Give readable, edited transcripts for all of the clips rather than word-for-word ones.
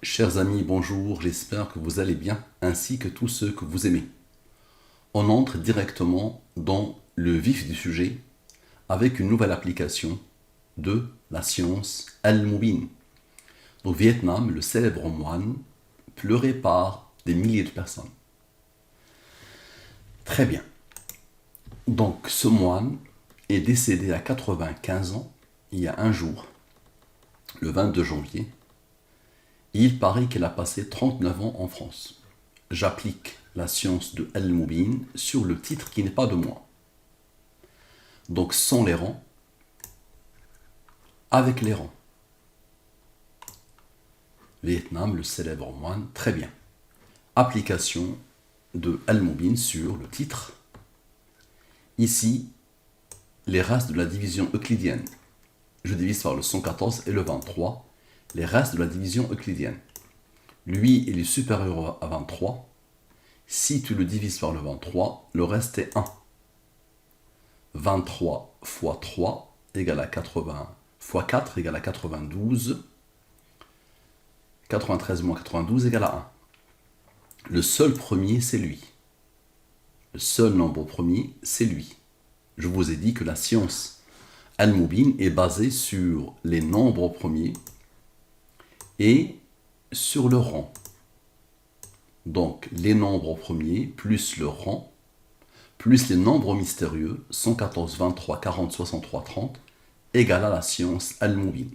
Chers amis, bonjour, j'espère que vous allez bien, ainsi que tous ceux que vous aimez. On entre directement dans le vif du sujet avec une nouvelle application de la science Al-Mubin. Au Vietnam, le célèbre moine pleuré par des milliers de personnes. Très bien. Donc ce moine est décédé à 95 ans, il y a un jour, le 22 janvier. Il paraît qu'il a passé 39 ans en France. J'applique la science de Al-Mubin sur le titre qui n'est pas de moi. Donc sans les rangs, avec les rangs. Vietnam, le célèbre moine, très bien. Application de Al-Mubin sur le titre. Ici, les restes de la division euclidienne. Je divise par le 114 et le 23. Les restes de la division euclidienne. Lui, il est supérieur à 23. Si tu le divises par le 23, le reste est 1. 23 fois 3 égale à 80, fois 4 égale à 92. 93 moins 92 égale à 1. Le seul premier, c'est lui. Le seul nombre premier, c'est lui. Je vous ai dit que la science Al-Mubin est basée sur les nombres premiers et sur le rang. Donc, les nombres premiers plus le rang, plus les nombres mystérieux, 114, 23, 40, 63, 30, égale à la science Al-Mubin.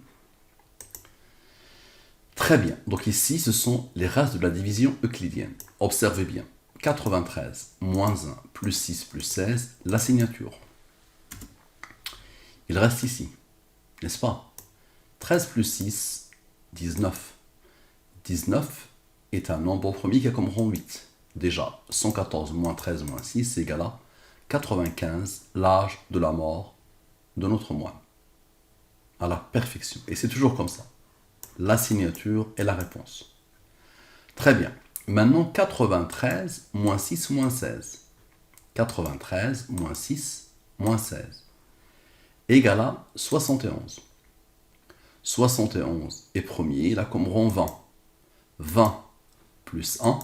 Très bien. Donc ici, ce sont les restes de la division euclidienne. Observez bien. 93, moins 1, plus 6, plus 16, la signature. Il reste ici, n'est-ce pas? 13 plus 6, 19. 19 est un nombre premier qui a comme rang 8. Déjà, 114 moins 13 moins 6 égale à 95, l'âge de la mort de notre moine. À la perfection. Et c'est toujours comme ça. La signature est la réponse. Très bien. Maintenant, 93 moins 6 moins 16. 93 moins 6 moins 16 égale à 71. 71 est premier, il a comme rang 20. 20 plus 1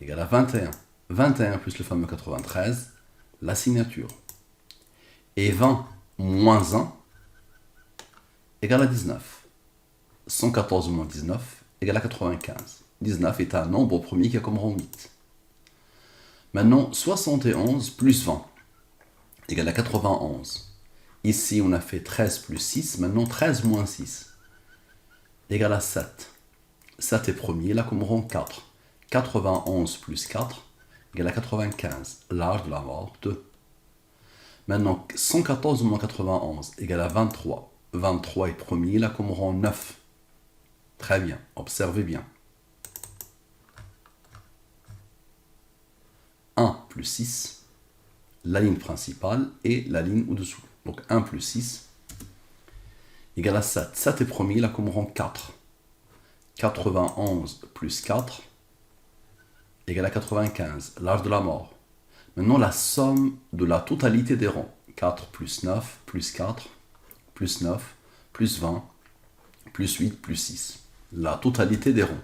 égale à 21. 21 plus le fameux 93, la signature. Et 20 moins 1 égale à 19. 114 moins 19 égale à 95. 19 est un nombre premier qui a comme rang 8. Maintenant, 71 plus 20 égale à 91. Ici, on a fait 13 plus 6. Maintenant, 13 moins 6 égale à 7. 7 est premier, là comme rang 4. 91 plus 4 égale à 95. L'âge de la mort, 2. Maintenant, 114 moins 91 égale à 23. 23 est premier, là comme rang 9. Très bien, observez bien. 1 plus 6, la ligne principale et la ligne au-dessous. Donc 1 plus 6 égale à 7. 7 est premier, là comme rang 4. 91 plus 4 égale à 95, l'âge de la mort. Maintenant, la somme de la totalité des rangs. 4 plus 9, plus 4, plus 9, plus 20, plus 8, plus 6. La totalité des rangs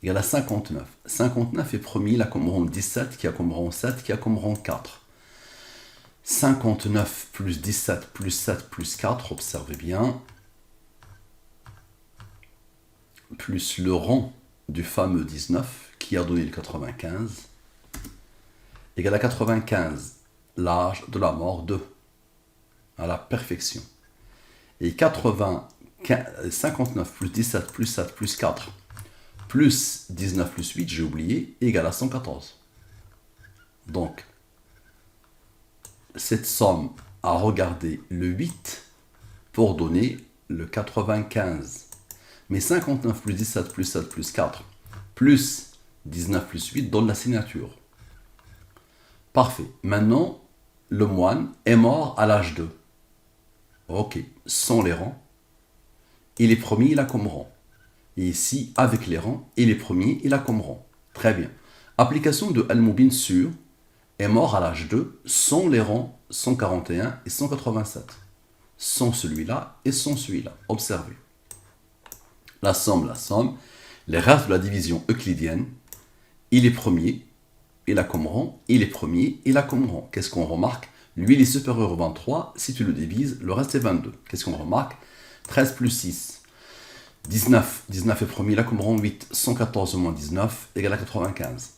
égale à 59. 59 est premier, là comme rang 17, qui a comme rang 7, qui a comme rang 4. 59 plus 17 plus 7 plus 4, observez bien, plus le rang du fameux 19 qui a donné le 95, égale à 95, l'âge de la mort 2, à la perfection. Et 59 plus 17 plus 7 plus 4 plus 19 plus 8, j'ai oublié, égale à 114. Donc, cette somme a regardé le 8 pour donner le 95. Mais 59 plus 17 plus 7 plus 4 plus 19 plus 8 donne la signature. Parfait. Maintenant, le moine est mort à l'âge 2. Ok, sans les rangs. Il est premier, il a comme rang. Et ici, avec les rangs, il est premier, il a comme rang. Très bien. Application de Al-Mubin sur est mort à l'âge 2 sans les rangs 141 et 187. Sans celui-là et sans celui-là. Observez. La somme. Les restes de la division euclidienne, il est premier, il a comme rang, il est premier, il a comme rang. Qu'est-ce qu'on remarque? Lui, il est supérieur au 23, si tu le divises, le reste est 22. Qu'est-ce qu'on remarque? 13 plus 6, 19. 19 est premier, il a comme rang 8. 114 moins 19 égale à 95.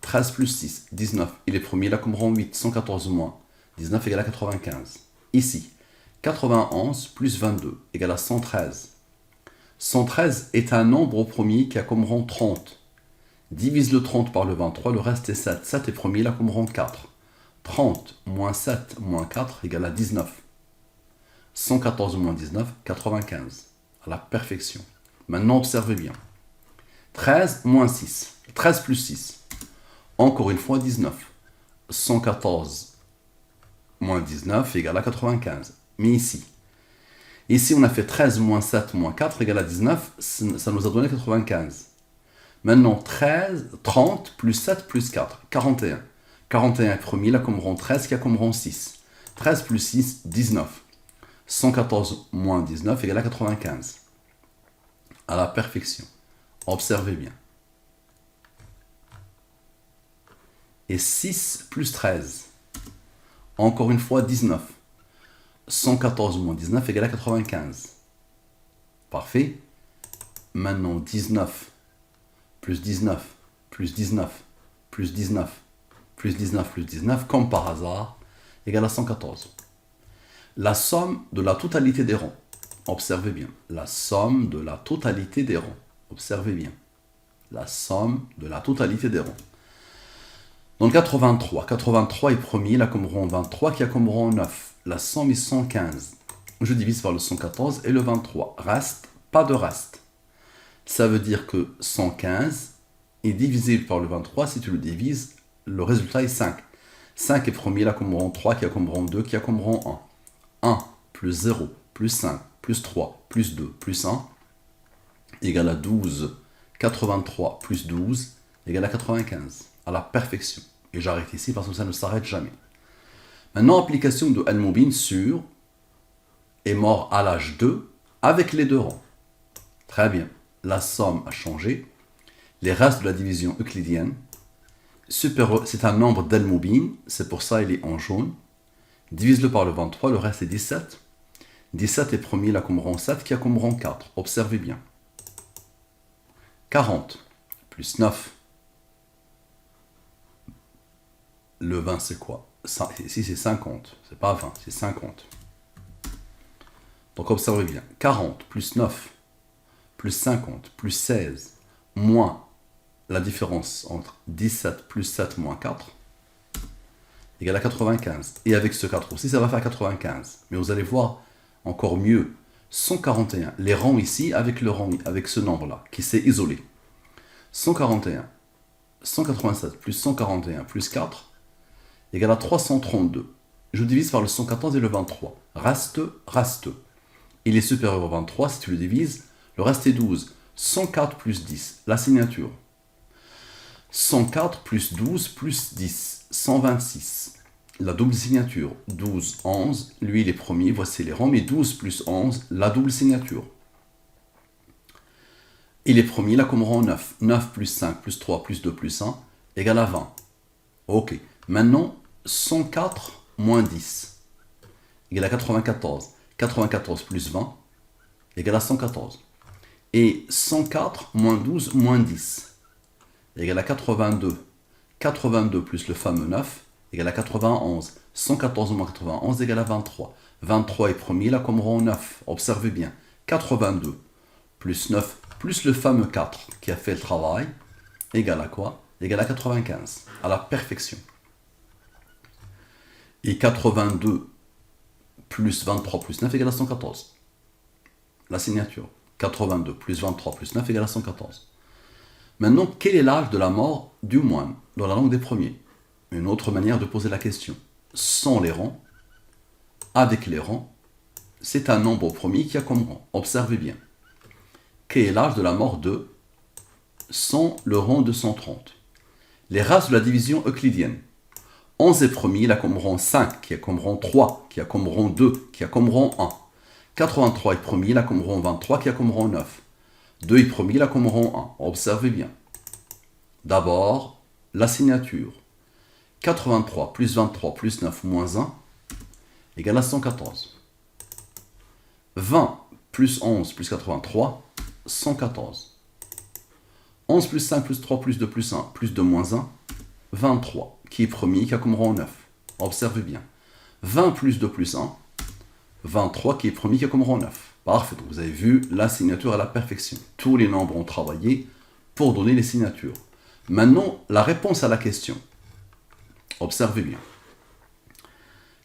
13 plus 6, 19. Il est premier, il a comme rang 8. 114 moins 19 égale à 95. Ici, 91 plus 22 égale à 113. 113 est un nombre au premier qui a comme rang 30. Divise le 30 par le 23, le reste est 7. 7 est premier, il a comme rang 4. 30 moins 7 moins 4 égale à 19. 114 moins 19, 95. À la perfection. Maintenant, observez bien. 13 moins 6. 13 plus 6. Encore une fois, 19. 114 moins 19 égale à 95. Mais ici, on a fait 13 moins 7 moins 4 égale à 19. Ça nous a donné 95. Maintenant, 30 plus 7 plus 4, 41. 41 est premier, il a comme rang 13 qui a comme rang 6. 13 plus 6, 19. 114 moins 19 égale à 95. À la perfection. Observez bien. Et 6 plus 13. Encore une fois, 19. 114 moins 19 égale à 95. Parfait. Maintenant, 19 plus 19 plus 19 plus 19 plus 19 plus 19, comme par hasard, égale à 114. La somme de la totalité des rangs. Observez bien. La somme de la totalité des rangs. Observez bien. La somme de la totalité des rangs. Donc 83. 83 est premier, il a comme rang 23 qui a comme rang 9. La somme est 115. Je divise par le 114 et le 23. Reste, pas de reste. Ça veut dire que 115 est divisé par le 23. Si tu le divises, le résultat est 5. 5 est premier, il a comme rang 3 qui a comme rang 2 qui a comme rang 1. 1 plus 0 plus 5 plus 3 plus 2 plus 1 égale à 12. 83 plus 12 égale à 95. À la perfection. Et j'arrête ici parce que ça ne s'arrête jamais. Maintenant, application de Al-Mubin sur est mort à l'âge 2 avec les deux rangs. Très bien. La somme a changé. Les restes de la division euclidienne. C'est un nombre d'Al-Mubin. C'est pour ça qu'il est en jaune. Divise-le par le 23. Le reste est 17. 17 est premier, il a comme rang 7 qui a comme rang 4. Observez bien. 40 plus 9. Le 20, c'est quoi? Ici, c'est 50. C'est pas 20, c'est 50. Donc, observez bien. 40 plus 9 plus 50 plus 16 moins la différence entre 17 plus 7 moins 4 égale à 95. Et avec ce 4 aussi, ça va faire 95. Mais vous allez voir encore mieux. 141. Les rangs ici avec le rang, avec ce nombre-là, qui s'est isolé. 141. 187 plus 141 plus 4 égale à 332. Je divise par le 114 et le 23. Reste. Il est supérieur au 23. Si tu le divises, le reste est 12. 104 plus 10. La signature. 104 plus 12 plus 10. 126. La double signature. 12, 11. Lui, il est premier. Voici les rangs. Mais 12 plus 11. La double signature. Il est premier. Il a comme rang 9. 9 plus 5 plus 3 plus 2 plus 1 égale à 20. Ok. Maintenant, 104 moins 10 égale à 94. 94 plus 20 égale à 114. Et 104 moins 12 moins 10 égale à 82. 82 plus le fameux 9 égale à 91. 114 moins 91 égale à 23. 23 est premier, là comme rang 9. Observez bien. 82 plus 9 plus le fameux 4 qui a fait le travail égale à quoi? Égale à 95. À la perfection. Et 82 plus 23 plus 9 égale à 114. La signature. 82 plus 23 plus 9 égale à 114. Maintenant, quel est l'âge de la mort du moine dans la langue des premiers? Une autre manière de poser la question. Sans les rangs, avec les rangs, c'est un nombre premier qui a comme rang. Observez bien. Quel est l'âge de la mort de sans le rang de 130? Les races de la division euclidienne. 11 est premier, il a comme rang 5, qui a comme rang 3, qui a comme rang 2, qui a comme rang 1. 83 est premier, il a comme rang 23, qui a comme rang 9. 2 est premier là comme rang 1. Observez bien. D'abord, la signature. 83 plus 23 plus 9 moins 1 égale à 114. 20 plus 11 plus 83, 114. 11 plus 5 plus 3 plus 2 plus 1 plus 2 moins 1, 23. Qui est premier, qui a comme rang 9. Observez bien. 20 plus 2 plus 1, 23 qui est premier, qui a comme rang 9. Parfait, donc vous avez vu la signature à la perfection. Tous les nombres ont travaillé pour donner les signatures. Maintenant, la réponse à la question. Observez bien.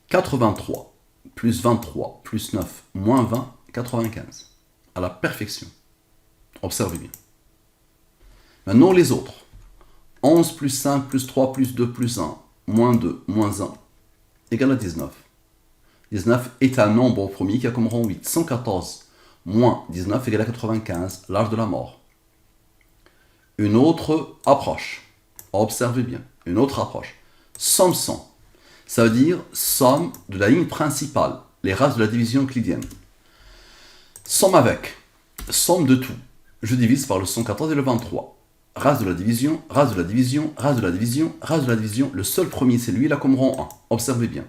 83 plus 23 plus 9 moins 20, 95. À la perfection. Observez bien. Maintenant, les autres. 11 plus 5 plus 3 plus 2 plus 1 moins 2 moins 1 égale à 19. 19 est un nombre premier qui a comme rang 8. 114 moins 19 égale à 95, l'âge de la mort. Une autre approche. Observez bien. Une autre approche. Somme 100. Ça veut dire somme de la ligne principale, les races de la division euclidienne. Somme avec. Somme de tout. Je divise par le 114 et le 23. Race de la division, race de la division, race de la division, race de la division. Le seul premier, c'est lui, il a comme rang 1. Observez bien.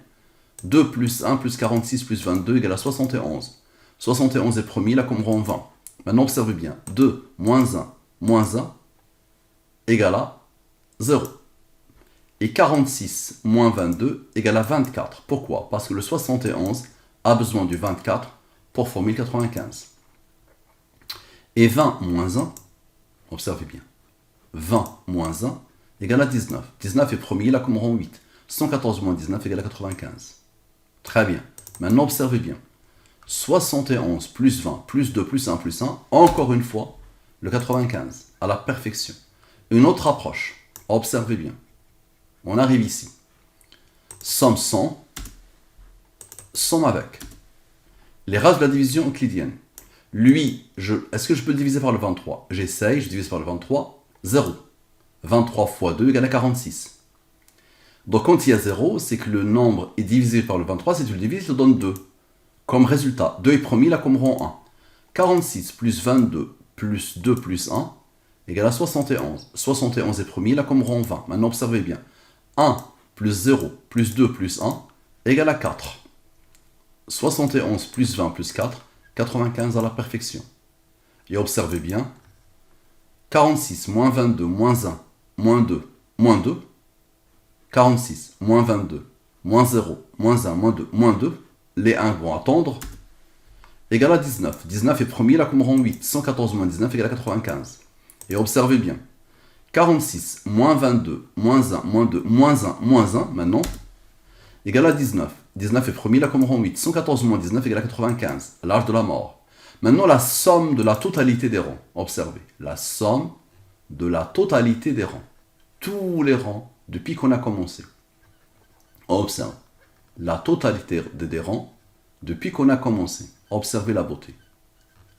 2 plus 1 plus 46 plus 22 égale à 71. 71 est premier, il a comme rang 20. Maintenant, observez bien. 2 moins 1 égale à 0. Et 46 moins 22 égale à 24. Pourquoi? Parce que le 71 a besoin du 24 pour former le 95. Et 20 moins 1, observez bien. 20 moins 1 égale à 19. 19 est premier, il a comme rang 8. 114 moins 19 égale à 95. Très bien. Maintenant, observez bien. 71 plus 20 plus 2 plus 1 plus 1, encore une fois, le 95, à la perfection. Une autre approche. Observez bien. On arrive ici. Somme 100, somme avec. Les races de la division euclidienne. Lui, est-ce que je peux le diviser par le 23? J'essaye, je divise par le 23, 0. 23 fois 2 égale à 46. Donc quand il y a 0, c'est que le nombre est divisé par le 23, si tu le divises, il te donne 2. Comme résultat, 2 est premier, là comme rang 1. 46 plus 22 plus 2 plus 1 égale à 71. 71 est premier, là comme rang 20. Maintenant observez bien. 1 plus 0 plus 2 plus 1 égale à 4. 71 plus 20 plus 4, 95 à la perfection. Et observez bien. 46 moins 22 moins 1 moins 2 moins 2. 46 moins 22 moins 0 moins 1 moins 2 moins 2. Les 1 vont attendre. Égale à 19. 19 est premier, là comme rang 8. 114 moins 19 égale à 95. Et observez bien. 46 moins 22 moins 1 moins 2 moins 1 moins 1 maintenant égale à 19. 19 est premier, là comme rang 8. 114 moins 19 égale à 95. L'âge de la mort. Maintenant la somme de la totalité des rangs. Observez. La somme de la totalité des rangs. Tous les rangs depuis qu'on a commencé. Observe. La totalité des rangs depuis qu'on a commencé. Observez la beauté.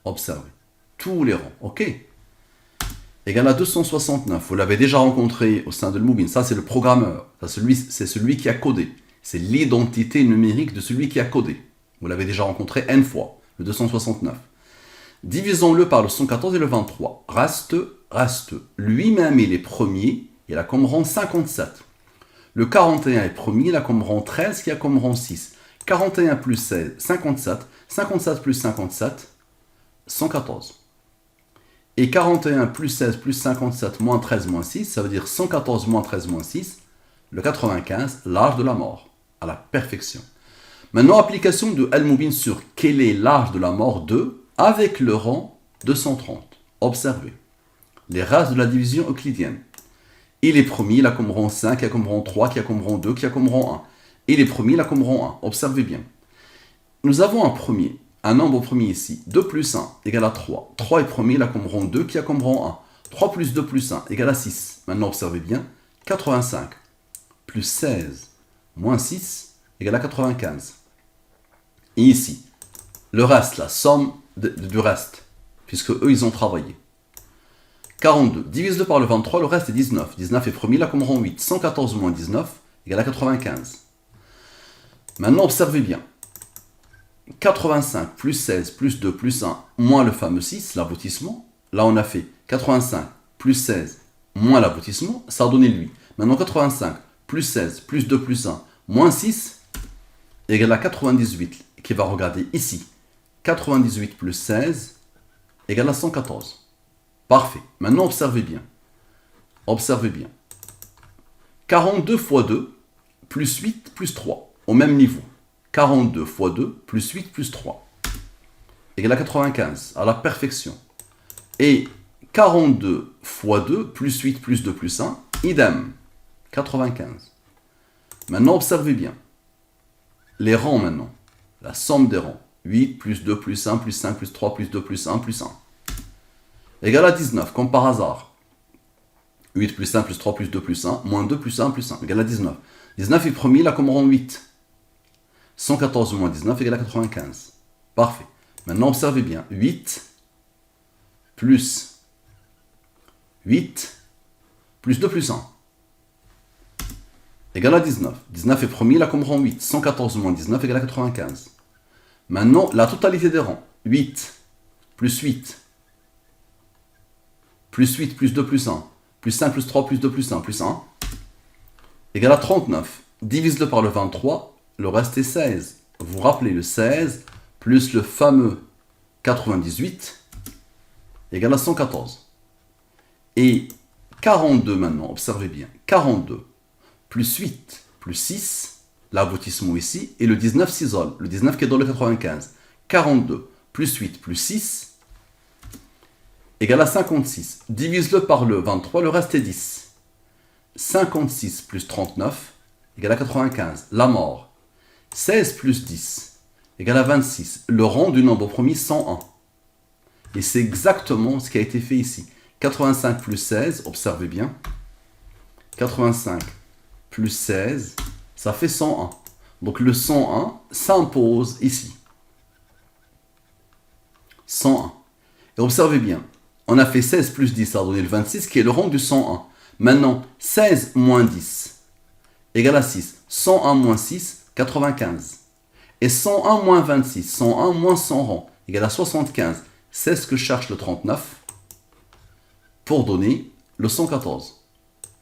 Observez. Tous les rangs. Ok? Égale à 269. Vous l'avez déjà rencontré au sein de Moubin. Ça, c'est le programmeur. C'est celui qui a codé. C'est l'identité numérique de celui qui a codé. Vous l'avez déjà rencontré N fois, le 269. Divisons-le par le 114 et le 23. Reste. Lui-même, il est premier. Il a comme rang 57. Le 41 est premier. Il a comme rang 13 qui a comme rang 6. 41 plus 16, 57. 57 plus 57, 114. Et 41 plus 16 plus 57 moins 13 moins 6, ça veut dire 114 moins 13 moins 6, le 95, l'âge de la mort, à la perfection. Maintenant, application de Al-Moubin sur quel est l'âge de la mort de, avec le rang 230. Observez. Les races de la division euclidienne. Il est premier, il a comme rang 5, il a comme rang 3, qui a comme rang 2, qui a comme rang 1. Il est premier, il a comme rang 1. Observez bien. Nous avons un nombre premier ici. 2 plus 1 égale à 3. 3 est premier, il a comme rang 2, qui a comme rang 1. 3 plus 2 plus 1 égale à 6. Maintenant, observez bien. 85 plus 16 moins 6 égale à 95. Et ici, le reste, la somme du reste, puisque eux, ils ont travaillé. 42. Divise-le par le 23, le reste est 19. 19 est premier, il a comme rang 8. 114 moins 19 égale à 95. Maintenant, observez bien. 85 plus 16 plus 2 plus 1 moins le fameux 6, l'aboutissement, là on a fait 85 plus 16 moins l'aboutissement, ça a donné lui. Maintenant 85 plus 16 plus 2 plus 1 moins 6 égale à 98, qui va regarder ici. 98 plus 16 égale à 114. Parfait. Maintenant observez bien. Observez bien. 42 fois 2 plus 8 plus 3, au même niveau. 42 fois 2 plus 8 plus 3 égale à 95, à la perfection. Et 42 fois 2 plus 8 plus 2 plus 1, idem, 95. Maintenant, observez bien. Les rangs maintenant. La somme des rangs. 8 plus 2 plus 1 plus 5 plus 3 plus 2 plus 1 plus 1. Égale à 19, comme par hasard. 8 plus 1 plus 3 plus 2 plus 1, moins 2 plus 1 plus 1, égale à 19. 19 est premier, là comme rang 8. 114 moins 19 égale à 95. Parfait. Maintenant, observez bien. 8 plus 8 plus 2 plus 1 égale à 19. 19 est premier, là comme rang 8. 114 moins 19 égale à 95. Maintenant, la totalité des rangs. 8 plus 8 plus 8 plus 2 plus 1 plus 5 plus 3 plus 2 plus 1 plus 1 égale à 39. Divise-le par le 23, le reste est 16. Vous vous rappelez, le 16 plus le fameux 98 égale à 114. Et 42 maintenant, observez bien. 42 plus 8 plus 6, l'aboutissement ici, et le 19 s'isole. Le 19 qui est dans le 95. 42 plus 8 plus 6 égale à 56. Divise-le par le 23, le reste est 10. 56 plus 39 égale à 95. La mort. 16 plus 10 égale à 26. Le rang du nombre premier, 101. Et c'est exactement ce qui a été fait ici. 85 plus 16, observez bien. 85 plus 16, ça fait 101. Donc le 101 s'impose ici. 101. Et observez bien, on a fait 16 plus 10, ça a donné le 26, qui est le rang du 101. Maintenant, 16 moins 10 égale à 6. 101 moins 6, 95. Et 101 moins 26, 101 moins 100 rangs, égale à 75. C'est ce que cherche le 39 pour donner le 114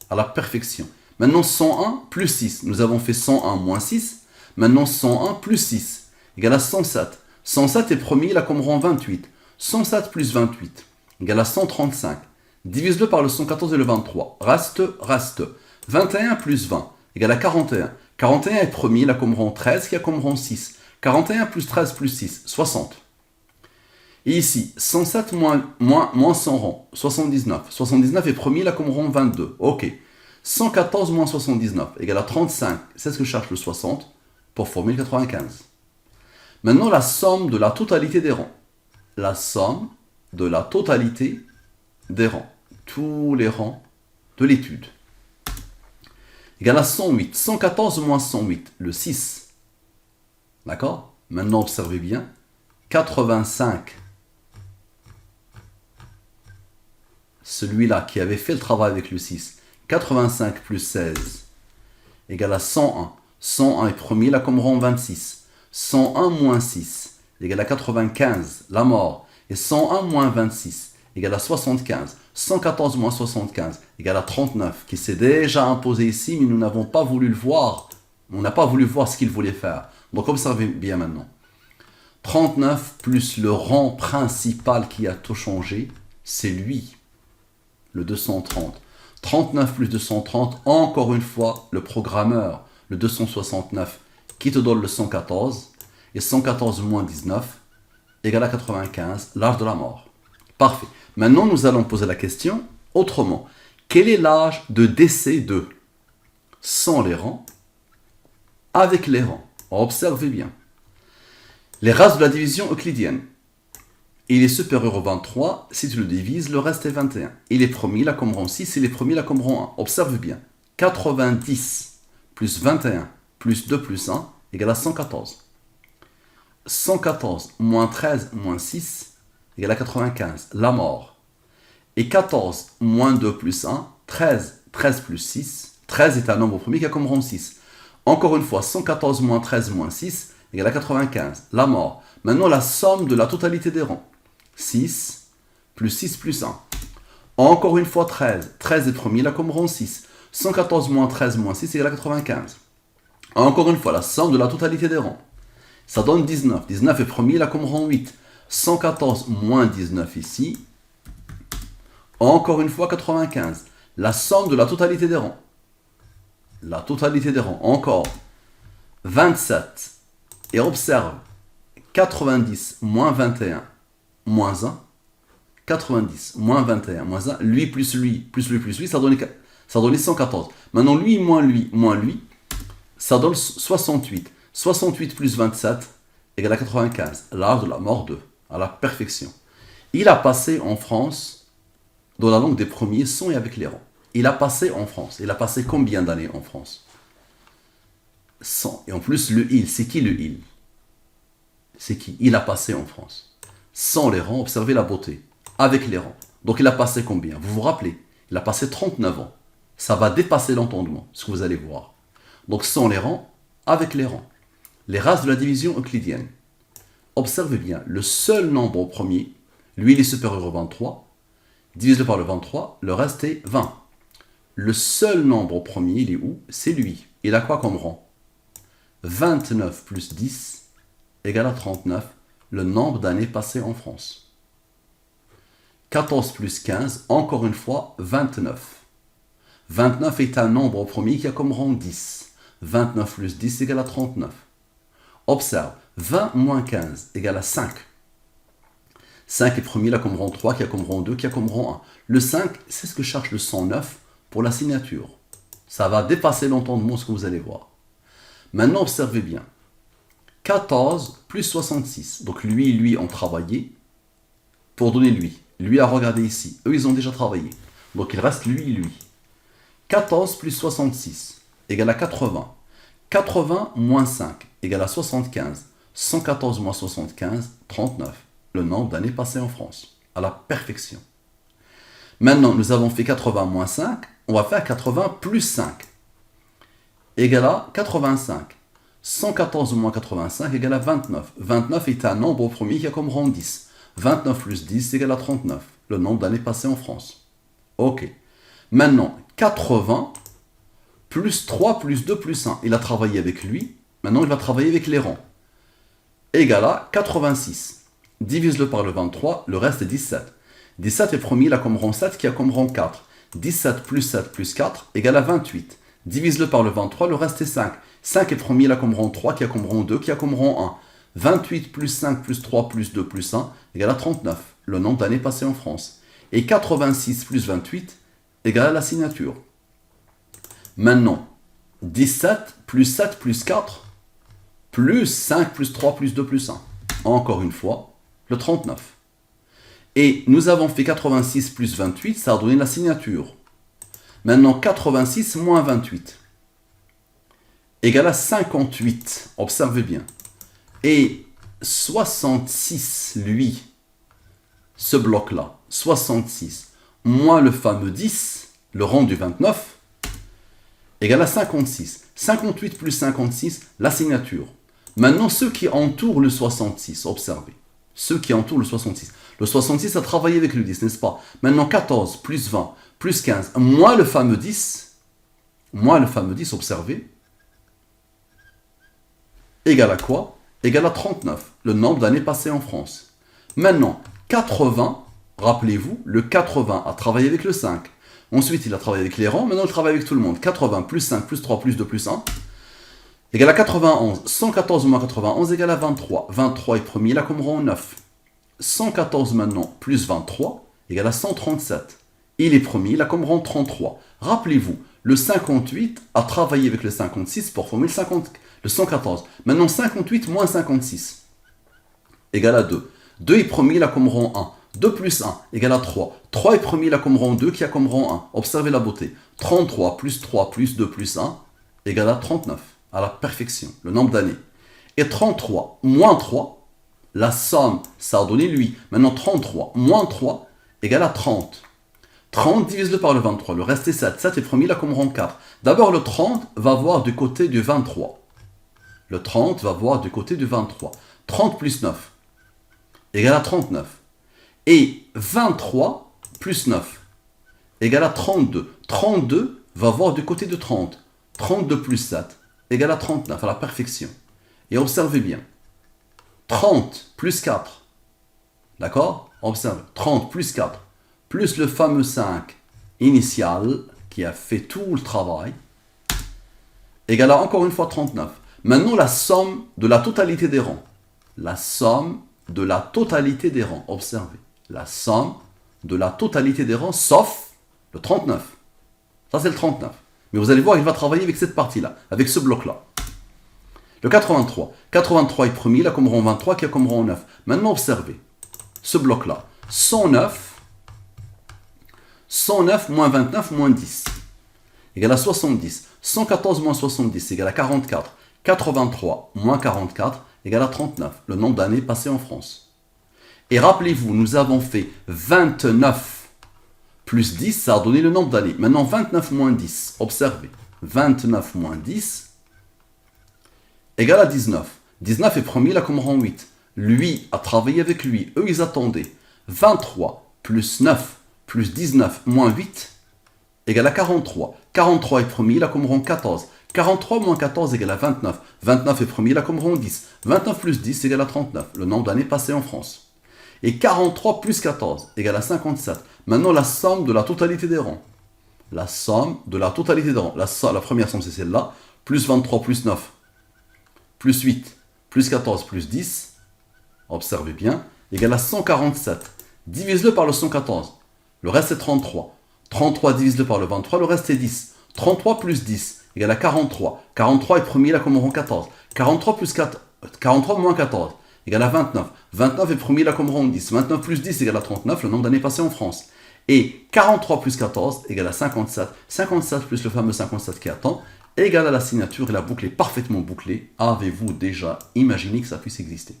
à la perfection. Maintenant 101 plus 6. Nous avons fait 101 moins 6. Maintenant 101 plus 6 égale à 107. 107 est premier, là comme rang 28. 107 plus 28 égale à 135. Divise-le par le 114 et le 23. Reste. 21 plus 20 égale à 41. 41 est premier, là comme rang 13, qui a comme rang 6. 41 plus 13 plus 6, 60. Et ici, 107 moins 100 rangs, 79. 79 est premier, là comme rang 22. Ok. 114 moins 79 égale à 35. C'est ce que cherche le 60 pour former le 95. Maintenant, la somme de la totalité des rangs. La somme de la totalité des rangs. Tous les rangs de l'étude. Égale à 108. 114 moins 108, le 6. D'accord? Maintenant, observez bien. 85. Celui-là qui avait fait le travail avec le 6. 85 plus 16 égale à 101. 101 est premier, là comme rang 26. 101 moins 6 égale à 95, la mort. Et 101 moins 26 égale à 75. 114 moins 75 égale à 39, qui s'est déjà imposé ici, mais nous n'avons pas voulu le voir. On n'a pas voulu voir ce qu'il voulait faire. Donc observez bien maintenant. 39 plus le rang principal qui a tout changé, c'est lui, le 230. 39 plus 230, encore une fois, le programmeur, le 269, qui te donne le 114. Et 114 moins 19 égale à 95, l'âge de la mort. Parfait. Maintenant, nous allons poser la question autrement. Quel est l'âge de décès de sans les rangs, avec les rangs? Observez bien. Les races de la division euclidienne. Il est supérieur au 23, si tu le divises, le reste est 21. Il est premier, là comme rang 6, il est premier, là comme rang 1. Observe bien. 90 plus 21 plus 2 plus 1 égale à 114. 114 moins 13 moins 6 égale à 95, la mort. Et 14 moins 2 plus 1, 13. 13 plus 6, 13 est un nombre premier qui a comme rang 6. Encore une fois, 114 moins 13 moins 6 égale à 95, la mort. Maintenant, la somme de la totalité des rangs. 6 plus 6 plus 1. Encore une fois 13. 13 est premier, là comme rang 6. 114 moins 13 moins 6 égale à 95. Encore une fois, la somme de la totalité des rangs. Ça donne 19. 19 est premier, là comme rang 8. 114 moins 19 ici. Encore une fois 95. La somme de la totalité des rangs. La totalité des rangs. Encore 27. Et observe. 90 moins 21 moins 1. 90 moins 21 moins 1. Lui plus lui plus lui plus lui, ça donnait 114. Maintenant lui moins lui, ça donne 68. 68 plus 27 égale à 95. L'art de la mort 2. À la perfection. Il a passé en France dans la langue des premiers sans et avec les rangs. Il a passé en France. Il a passé combien d'années en France? 100. Et en plus, le il. C'est qui le il? C'est qui? Il a passé en France. Sans les rangs, observez la beauté. Avec les rangs. Donc il a passé combien? Vous vous rappelez? Il a passé 39 ans. Ça va dépasser l'entendement, ce que vous allez voir. Donc sans les rangs, avec les rangs. Les races de la division euclidienne. Observez bien, le seul nombre au premier, lui il est supérieur au 23, divise-le par le 23, le reste est 20. Le seul nombre au premier, il est où? C'est lui. Il a quoi comme rang? 29 plus 10 égale à 39, le nombre d'années passées en France. 14 plus 15, encore une fois, 29. 29 est un nombre au premier qui a comme rang 10. 29 plus 10 égale à 39. Observe, 20 moins 15 égale à 5. 5 est premier, là comme rang 3, qui a comme rang 2, qui a comme rang 1. Le 5, c'est ce que cherche le 109 pour la signature. Ça va dépasser l'entendement, ce que vous allez voir. Maintenant, observez bien. 14 plus 66. Donc lui ont travaillé pour donner lui. Lui a regardé ici. Eux, ils ont déjà travaillé. Donc il reste lui. 14 plus 66 égale à 80. 80 moins 5 égale à 75. 114 moins 75, 39. Le nombre d'années passées en France. À la perfection. Maintenant, nous avons fait 80 moins 5. On va faire 80 plus 5. Égale à 85. 114 moins 85 égale à 29. 29 est un nombre au premier qui a comme rang 10. 29 plus 10 égale à 39. Le nombre d'années passées en France. Ok. Maintenant, 80 plus 3 plus 2 plus 1. Il a travaillé avec lui. Maintenant, il va travailler avec les rangs. Égale à 86. Divise-le par le 23. Le reste est 17. 17 est premier, il a comme rang 7 qui a comme rang 4. 17 plus 4 égale à 28. Divise-le par le 23. Le reste est 5. 5 est premier, il a comme rang 3 qui a comme rang 2 qui a comme rang 1. 28 plus 5 plus 3 plus 2 plus 1 égale à 39. Le nombre d'années passées en France. Et 86 plus 28 égale à la signature. Maintenant, 17 plus 7 plus 4 plus 5 plus 3 plus 2 plus 1. Encore une fois, le 39. Et nous avons fait 86 plus 28, ça a donné la signature. Maintenant, 86 moins 28 égale à 58. Observez bien. Et 66, lui, ce bloc-là, 66, moins le fameux 10, le rang du 29, égale à 56. 58 plus 56, la signature. Maintenant, ceux qui entourent le 66, observez. Ceux qui entourent le 66. Le 66 a travaillé avec le 10, n'est-ce pas? Maintenant, 14 plus 20 plus 15, moins le fameux 10, observez, égale à quoi? Égale à 39, le nombre d'années passées en France. Maintenant, 80, rappelez-vous, le 80 a travaillé avec le 5. Ensuite, il a travaillé avec les rangs, maintenant il travaille avec tout le monde. 80 plus 5 plus 3 plus 2 plus 1 égale à 91. 114 moins 91 égale à 23. 23 est premier, il a comme rang 9. 114 maintenant plus 23 égale à 137. Il est premier, il a comme rang 33. Rappelez-vous, le 58 a travaillé avec le 56 pour former le 114. Maintenant 58 moins 56 égale à 2. 2 est premier, il a comme rang 1. 2 plus 1 égale à 3. 3 est premier, il a comme rang 2 qui a comme rang 1. Observez la beauté. 33 plus 3 plus 2 plus 1 égale à 39. À la perfection, le nombre d'années. Et 33 moins 3, la somme, ça a donné lui. Maintenant 33 moins 3 égale à 30. 30 divise-le par le 23, le reste est 7. 7 est premier, il a comme rang 4. D'abord le 30 va voir du côté du 23. Le 30 va voir du côté du 23. 30 plus 9 égale à 39. Et 23 plus 9 égale à 32. 32 va voir du côté de 30. 32 plus 7 égale à 39, à la perfection. Et observez bien. 30 plus 4. D'accord? Observez. 30 plus 4. Plus le fameux 5 initial qui a fait tout le travail. Égale à encore une fois 39. Maintenant, la somme de la totalité des rangs. La somme de la totalité des rangs. Observez. La somme de la totalité des rangs, sauf le 39. Ça, c'est le 39. Mais vous allez voir, il va travailler avec cette partie-là, avec ce bloc-là. Le 83. 83 est premier, il a comme rang 23, qui a comme rang 9. Maintenant, observez. Ce bloc-là. 109 moins 29 moins 10 égale à 70. 114 moins 70 égale à 44. 83 moins 44 égale à 39. Le nombre d'années passées en France. Et rappelez-vous, nous avons fait 29 plus 10, ça a donné le nombre d'années. Maintenant, 29 moins 10, observez. 29 moins 10 égale à 19. 19 est premier, il a comme rang 8. Lui a travaillé avec lui. Eux, ils attendaient. 23 plus 9 plus 19 moins 8 égale à 43. 43 est premier, il a comme rang 14. 43 moins 14 égale à 29. 29 est premier, il a comme rang 10. 29 plus 10 égale à 39. Le nombre d'années passées en France. Et 43 plus 14 égale à 57. Maintenant, la somme de la totalité des rangs. La somme de la totalité des rangs. La première somme, c'est celle-là. Plus 23 plus 9 plus 8 plus 14 plus 10. Observez bien. Égale à 147. Divise-le par le 114. Le reste est 33. 33 divise-le par le 23. Le reste est 10. 33 plus 10 égale à 43. 43 est premier, il a comme rang 14. 43 plus 4, 43 moins 14 égale à 29. 29 est premier, il a comme rang 10. 29 plus 10 égale à 39, le nombre d'années passées en France. Et 43 plus 14 égale à 57. 57 plus le fameux 57 qui attend égale à la signature, et la boucle est parfaitement bouclée. Avez-vous déjà imaginé que ça puisse exister?